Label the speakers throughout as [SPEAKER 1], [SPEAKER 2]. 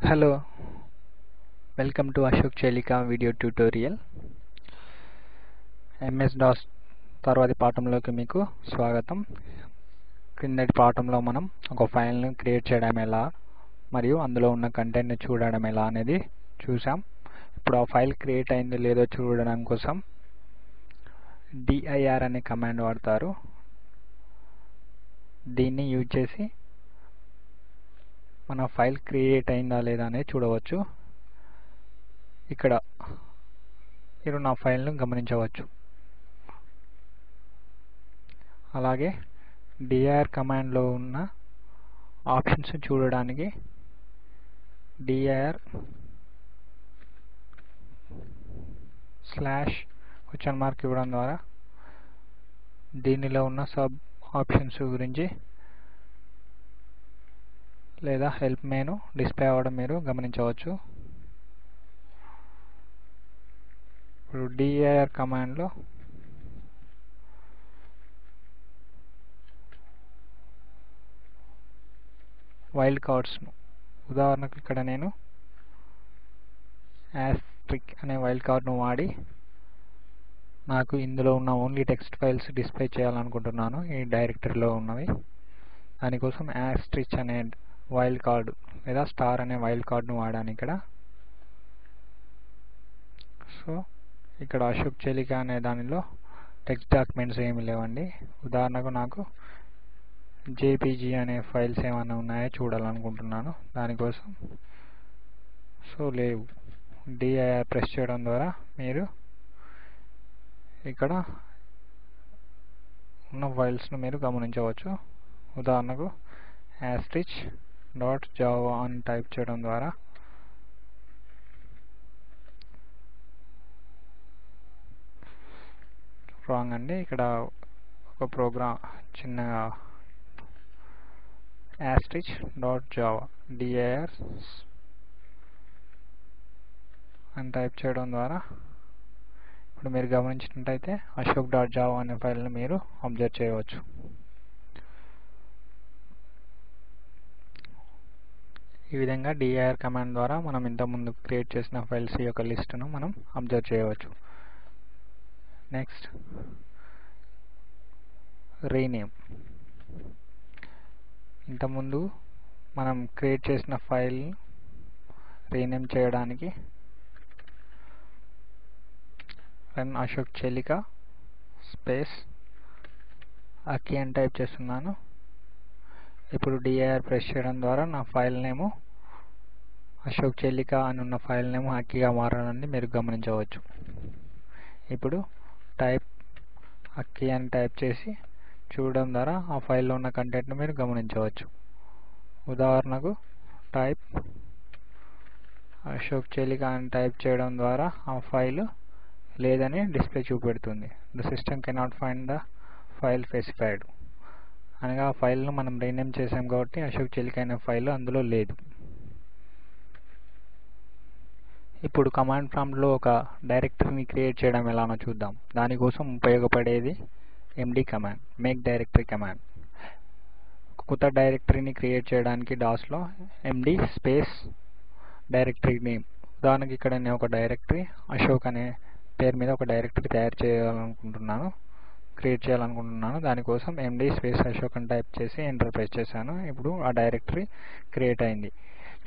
[SPEAKER 1] Hello, welcome to Ashok Chelika video tutorial. MS DOS తర్వాతి పాఠంలోకి మీకు స్వాగతం. క్రిందటి పాఠంలో మనం ఒక ఫైల్ను క్రియేట్ చేయడం ఎలా మరియు అందులో ఉన్న కంటెంట్ని చూడడం ఎలా అనేది చూసాం. ఇప్పుడు ఆ ఫైల్ క్రియేట్ అయిందో లేదో చూడడం కోసం dir అనే కమాండ్ వాడతారు. దీన్ని యూజ్ చేసి మన ఫైల్ క్రియేట్ అయిందా లేదా అనేది చూడవచ్చు. ఇక్కడ మీరు నా ఫైల్ను గమనించవచ్చు. అలాగే dir కమాండ్లో ఉన్న ఆప్షన్స్ చూడడానికి dir /? ఇవ్వడం ద్వారా దీనిలో ఉన్న సబ్ ఆప్షన్స్ గురించి లేదా హెల్ప్ మెనూ డిస్ప్లే అవ్వడం మీరు గమనించవచ్చు. ఇప్పుడు dir కమాండ్లో వైల్డ్ కార్డ్స్ను ఉదాహరణకు ఇక్కడ నేను * అనే వైల్డ్ కార్డ్ను వాడి నాకు ఇందులో ఉన్న ఓన్లీ టెక్స్ట్ ఫైల్స్ డిస్ప్లే చేయాలనుకుంటున్నాను ఈ డైరెక్టరీలో ఉన్నవి. దానికోసం * అనే వైల్డ్ కార్డ్ లేదా స్టార్ అనే వైల్డ్ కార్డ్ను వాడాను ఇక్కడ. సో ఇక్కడ అశోక్ చెలిక అనే దానిలో టెక్స్ట్ డాక్యుమెంట్స్ ఏమి లేవండి. ఉదాహరణకు నాకు jpg అనే ఫైల్స్ ఏమైనా ఉన్నాయో చూడాలనుకుంటున్నాను. దానికోసం లేవు. dir ప్రెస్ చేయడం ద్వారా మీరు ఇక్కడ ఉన్న ఫైల్స్ను మీరు గమనించవచ్చు. ఉదాహరణకు *.java అని టైప్ చేయడం ద్వారా రాంగ్ అండి. ఇక్కడ ఒక ప్రోగ్రామ్ చిన్నగా *.java dir అని టైప్ చేయడం ద్వారా ఇప్పుడు మీరు గమనించినట్టయితే ashok.java అనే ఫైల్ను మీరు అబ్జర్వ్ చేయవచ్చు. ఈ విధంగా dir కమాండ్ ద్వారా మనం ఇంతకుముందు క్రియేట్ చేసిన ఫైల్స్ యొక్క లిస్టును మనం అబ్జర్వ్ చేయవచ్చు. Next rename. ఇంతకుముందు మనం క్రియేట్ చేసిన ఫైల్ రీనేమ్ చేయడానికి రన్ అశోక్ చెలిక స్పేస్ అక్కి అని టైప్ చేస్తున్నాను. ఇప్పుడు dir ప్రెస్ చేయడం ద్వారా నా ఫైల్ నేమ్ అశోక్ చెలిక అని ఉన్న ఫైల్ నేమ్ అక్కిగా మారడాన్ని మీరు గమనించవచ్చు. ఇప్పుడు టైప్ అక్కి అని టైప్ చేసి చూడడం ద్వారా ఆ ఫైల్లో ఉన్న కంటెంట్ను మీరు గమనించవచ్చు. ఉదాహరణకు టైప్ అశోక్ చెలిక అని టైప్ చేయడం ద్వారా ఆ ఫైల్ లేదని డిస్ప్లే చూపెడుతుంది. The system cannot find the file specified అనగా ఆ ఫైల్ను మనం రీనేమ్ చేసాం కాబట్టి అశోక్ చెలిక అనే ఫైల్ అందులో లేదు. ఇప్పుడు కమాండ్ ప్రాంప్ట్లో ఒక డైరెక్టరీని క్రియేట్ చేయడం ఎలానో చూద్దాం. దానికోసం ఉపయోగపడేది md command, make directory command. కొత్త డైరెక్టరీని క్రియేట్ చేయడానికి డాస్లో md స్పేస్ డైరెక్టరీ నేమ్. ఉదాహరణకి ఇక్కడ నేను ఒక డైరెక్టరీ అశోక్ అనే పేరు మీద ఒక డైరెక్టరీ క్రియేట్ చేయాలనుకుంటున్నాను. దానికోసం md స్పేస్ అశోక్ అని టైప్ చేసి ఎంటర్ ప్రెస్ చేశాను. ఇప్పుడు ఆ డైరెక్టరీ క్రియేట్ అయింది.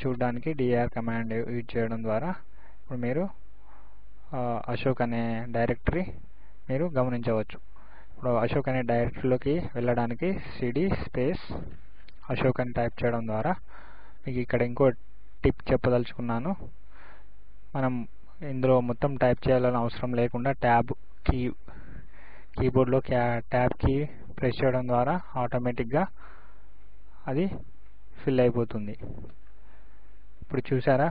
[SPEAKER 1] చూడడానికి dir కమాండ్ యూజ్ చేయడం ద్వారా ఇప్పుడు మీరు అశోక్ అనే డైరెక్టరీ మీరు గమనించవచ్చు. ఇప్పుడు అశోక్ అనే డైరెక్టరీలోకి వెళ్ళడానికి cd స్పేస్ అశోక్ అని టైప్ చేయడం ద్వారా మీకు ఇక్కడ ఇంకో టిప్ చెప్పదలుచుకున్నాను. మనం ఇందులో మొత్తం టైప్ చేయాలని అవసరం లేకుండా కీబోర్డ్లో ట్యాబ్ కీ ప్రెస్ చేయడం ద్వారా ఆటోమేటిక్గా అది ఫిల్ అయిపోతుంది. ఇప్పుడు చూసారా,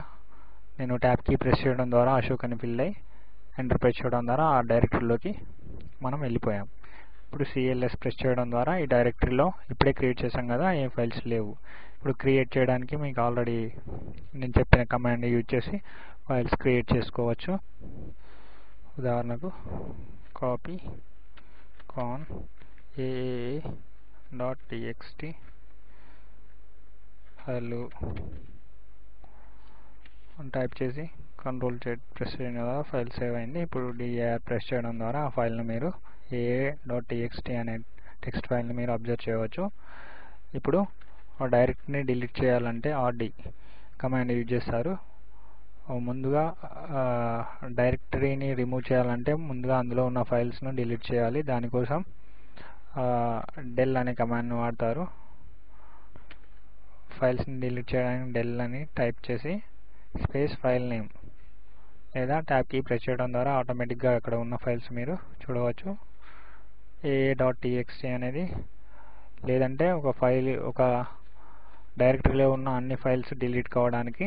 [SPEAKER 1] నేను ట్యాబ్ కీ ప్రెస్ చేయడం ద్వారా అశోక్ అని ఫిల్ అయ్యి ఎంటర్ ప్రెస్ చేయడం ద్వారా ఆ డైరెక్టరీలోకి మనం వెళ్ళిపోయాం. ఇప్పుడు cls ప్రెస్ చేయడం ద్వారా ఈ డైరెక్టరీలో ఇప్పుడే క్రియేట్ చేసాం కదా, ఏ ఫైల్స్ లేవు. ఇప్పుడు క్రియేట్ చేయడానికి మీకు ఆల్రెడీ నేను చెప్పిన కమాండ్ యూజ్ చేసి ఫైల్స్ క్రియేట్ చేసుకోవచ్చు. ఉదాహరణకు copy con aaa.txt hello type చేసి కంట్రోల్ ప్రెస్ చేయడం ద్వారా ఫైల్ సేవ్ అయింది. ఇప్పుడు dir ప్రెస్ చేయడం ద్వారా ఆ ఫైల్ను మీరు aa.txt అనే టెక్స్ట్ ఫైల్ని మీరు అబ్జర్వ్ చేయవచ్చు. ఇప్పుడు ఆ డైరెక్టరీని డిలీట్ చేయాలంటే rd కమాండ్ యూజ్ చేస్తారు. ముందుగా డైరెక్టరీని రిమూవ్ చేయాలంటే ముందుగా అందులో ఉన్న ఫైల్స్ను డిలీట్ చేయాలి. దానికోసం del అనే కమాండ్ను వాడతారు. ఫైల్స్ని డిలీట్ చేయడానికి del అని టైప్ చేసి స్పేస్ ఫైల్ నేమ్ లేదా ట్యాబ్ కీ ప్రెస్ చేయడం ద్వారా ఆటోమేటిక్గా అక్కడ ఉన్న ఫైల్స్ మీరు చూడవచ్చు. aa.txt అనేది, లేదంటే ఒక డైరెక్టరీలో ఉన్న అన్ని ఫైల్స్ డిలీట్ కావడానికి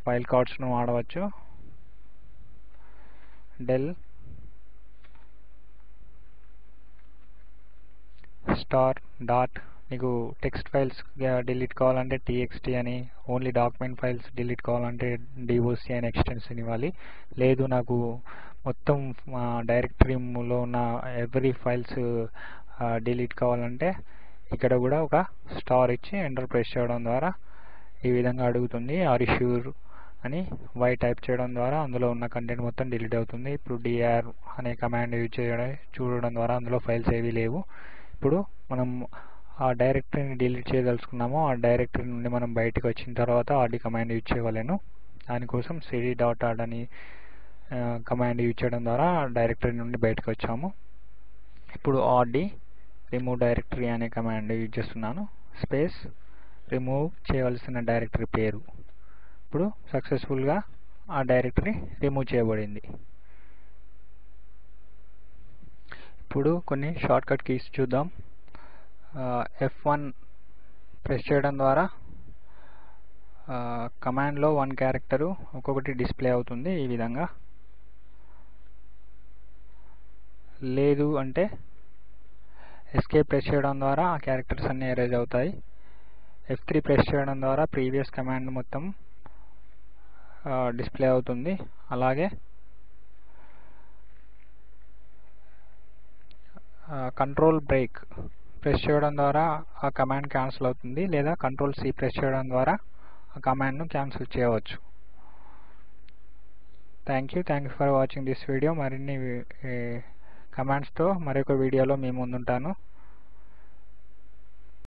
[SPEAKER 1] వైల్డ్ కార్డ్స్ను వాడవచ్చు. del *. మీకు టెక్స్ట్ ఫైల్స్ డిలీట్ కావాలంటే txt అని, ఓన్లీ డాక్యుమెంట్ ఫైల్స్ డిలీట్ కావాలంటే doc అని ఎక్స్టెన్షన్ ఇవ్వాలి. లేదు నాకు మొత్తం డైరెక్టరీలో ఉన్న ఎవ్రీ ఫైల్స్ డిలీట్ కావాలంటే ఇక్కడ కూడా ఒక స్టార్ ఇచ్చి ఎంటర్ ప్రెస్ చేయడం ద్వారా ఈ విధంగా అడుగుతుంది. ఆర్ యు ష్యూర్ అని y టైప్ చేయడం ద్వారా అందులో ఉన్న కంటెంట్ మొత్తం డిలీట్ అవుతుంది. ఇప్పుడు dir అనే కమాండ్ యూజ్ చూడడం ద్వారా అందులో ఫైల్స్ ఏవీ లేవు. ఇప్పుడు మనం ఆ డైరెక్టరీని డిలీట్ చేయదలుచుకున్నామో ఆ డైరెక్టరీ నుండి మనం బయటకు వచ్చిన తర్వాత rd కమాండ్ యూజ్ చేయవలెను. దానికోసం cd.rd అని కమాండ్ యూజ్ చేయడం ద్వారా డైరెక్టరీ నుండి బయటకు వచ్చాము. ఇప్పుడు rd రిమూవ్ డైరెక్టరీ అనే కమాండ్ యూజ్ చేస్తున్నాను. స్పేస్ రిమూవ్ చేయవలసిన డైరెక్టరీ పేరు. ఇప్పుడు సక్సెస్ఫుల్గా ఆ డైరెక్టరీ రిమూవ్ చేయబడింది. ఇప్పుడు కొన్ని షార్ట్కట్ కీస్ చూద్దాం. F1 ప్రెస్ చేయడం ద్వారా కమాండ్లో 1 క్యారెక్టరు ఒక్కొక్కటి డిస్ప్లే అవుతుంది ఈ విధంగా. లేదు అంటే ఎస్కేప్ ప్రెస్ చేయడం ద్వారా ఆ క్యారెక్టర్స్ అన్నీ ఎరేజ్ అవుతాయి. F3 ప్రెస్ చేయడం ద్వారా ప్రీవియస్ కమాండ్ మొత్తం డిస్ప్లే అవుతుంది. అలాగే కంట్రోల్ బ్రేక్ ప్రెస్ చేయడం ద్వారా ఆ కమాండ్ క్యాన్సిల్ అవుతుంది, లేదా కంట్రోల్ C ప్రెస్ చేయడం ద్వారా ఆ కమాండ్ను క్యాన్సిల్ చేయవచ్చు. Thank you for watching this video. మరిన్ని కమాండ్స్తో మరొక వీడియోలో మీ ముందుంటాను.